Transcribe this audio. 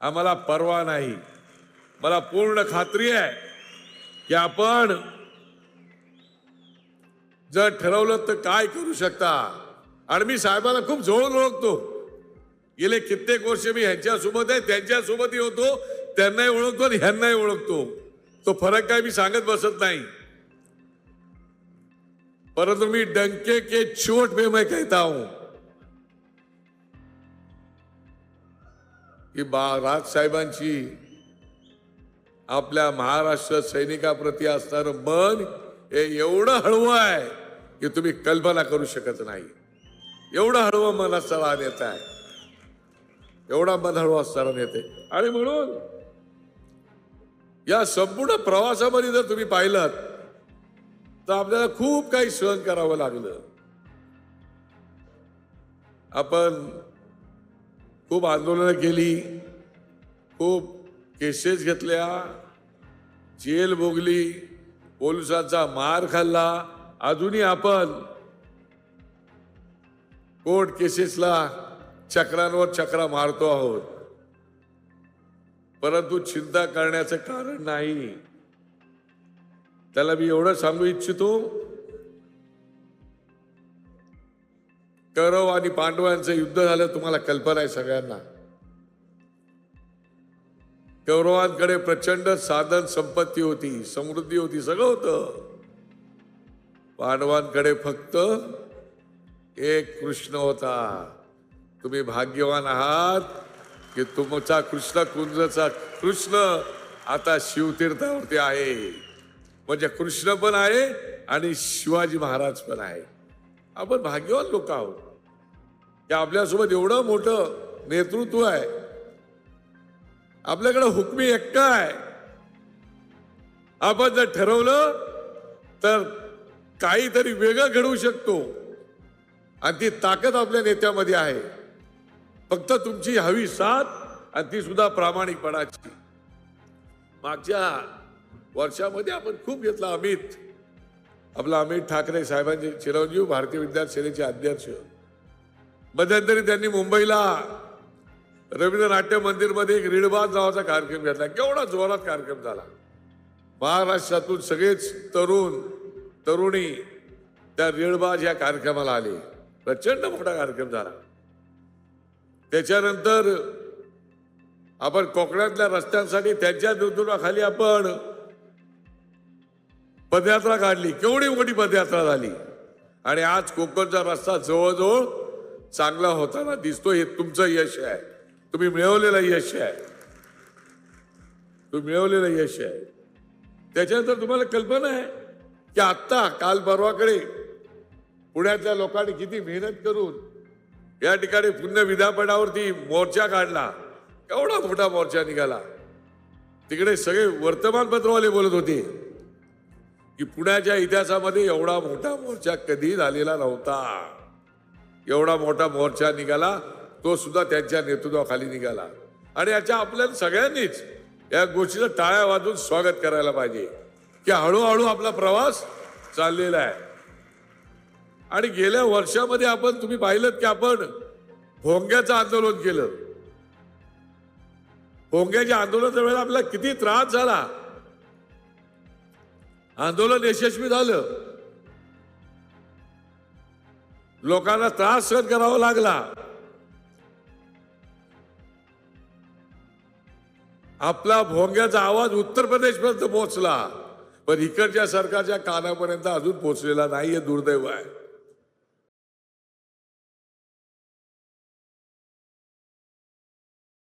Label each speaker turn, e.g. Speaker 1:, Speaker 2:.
Speaker 1: आम्हाला परवा नाही। मला पूर्ण खात्री आहे की आपण जर ठरवलं तर काय करू शकता। आणि मी साहेबांना खूप जवळून ओळखतो, गेले कित्येक वर्ष मी ह्यांच्यासोबत आहे, त्यांच्यासोबतही होतो, त्यांनाही ओळखतो आणि ह्यांनाही ओळखतो। तो फरक काय मी सांगत बसत नाही, परंतु मी डंके के चोट पे मैं कहता हूं की राज साहेबांची आपल्या महाराष्ट्र सैनिकाप्रती असणारं मन हे एवढं हळवं आहे की तुम्ही कल्पना करू शकत नाही। एवढं हळवं मन असणारा नेता आहे, एवढा मन हळवं असणारा नेते। आणि म्हणून या संपूर्ण प्रवासामध्ये जर तुम्ही पाहिलं तर आपल्याला खूप काही सहन करावं लागलं। आपण खूप आंदोलनं केली, खूप केसेस घेतल्या, जेल भोगली, पोलिसांचा मार खाल्ला, अजूनही आपण कोर्ट केसेसला चक्रांवर चक्रा मारतो आहोत, परंतु चिंता करण्याचं कारण नाही। त्याला मी एवढं सांगू इच्छितो, कौरव आणि पांडवांचं युद्ध झालं, तुम्हाला कल्पना आहे सगळ्यांना। कौरवांकडे प्रचंड साधन संपत्ती होती, समृद्धी होती, सगळं होतं। पांडवांकडे फक्त एक कृष्ण होता। तुम्ही भाग्यवान आहात की तुमचा कृष्ण कुंजचा कृष्ण आता शिवतीर्थावरती आहे। म्हणजे कृष्ण पण आहे आणि शिवाजी महाराज पण आहे। आपण भाग्यवान लोक आहोत की आपल्यासोबत एवढं मोठं नेतृत्व आहे, आपल्याकडे हुकमी एक्का आहे। आपण जर ठरवलं तर काहीतरी वेगळं घडवू शकतो आणि ती ताकद आपल्या नेत्यामध्ये आहे। फक्त तुमची हवी साथ आणि ती सुद्धा प्रामाणिकपणाची। मागच्या वर्षामध्ये आपण खूप घेतला। आपला अमित ठाकरे साहेबांचे चिरंजीव, भारतीय विद्यार्थी सेनेचे अध्यक्ष, मध्यंतरी त्यांनी मुंबईला रवींद्र नाट्य मंदिरमध्ये एक रीडबाज नावाचा कार्यक्रम घेतला। केवढा जोरात कार्यक्रम झाला। महाराष्ट्रातून सगळेच तरुणी त्या रीडबाज या कार्यक्रमाला आले। प्रचंड मोठा कार्यक्रम झाला। त्याच्यानंतर आपण कोकणातल्या रस्त्यांसाठी त्यांच्या नेतृत्वाखाली आपण पदयात्रा काढली, केवढी मोठी पदयात्रा झाली। आणि आज कोकणचा रस्ता जवळजवळ चांगला होताना दिसतो। हे तुमचं यश आहे, तुम्ही मिळवलेलं यश आहे, तुम्ही मिळवलेलं यश आहे। त्याच्यानंतर तुम्हाला कल्पना आहे की आत्ता काल परवाकडे पुण्यातल्या लोकांनी किती मेहनत करून या ठिकाणी पुण्य विद्यापीठावरती मोर्चा काढला। केवढा मोठा मोर्चा निघाला। तिकडे सगळे वर्तमानपत्रवाले बोलत होते की पुण्याच्या इतिहासामध्ये एवढा मोठा मोर्चा कधी झालेला नव्हता। एवढा मोठा मोर्चा निघाला, तो सुद्धा त्यांच्या नेतृत्वाखाली निघाला। आणि याच्या आपल्याला सगळ्यांनीच या गोष्टीचं टाळ्या वाजवून स्वागत करायला पाहिजे की हळूहळू आपला प्रवास चाललेला आहे। आणि गेल्या वर्षामध्ये तुम्ही पाहिलं की आपण भोंग्याचं आंदोलन केलं। भोंग्याच्या आंदोलनाच्या वेळेला आपल्याला किती त्रास झाला। आंदोलन यशस्वी झालं, लोकांना त्रास सहन करावा लागला। आपला भोंग्याचा आवाज उत्तर प्रदेशपर्यंत पोहोचला, पण इकडच्या सरकारच्या कानापर्यंत अजून पोहोचलेला नाही। हे दुर्दैव आहे।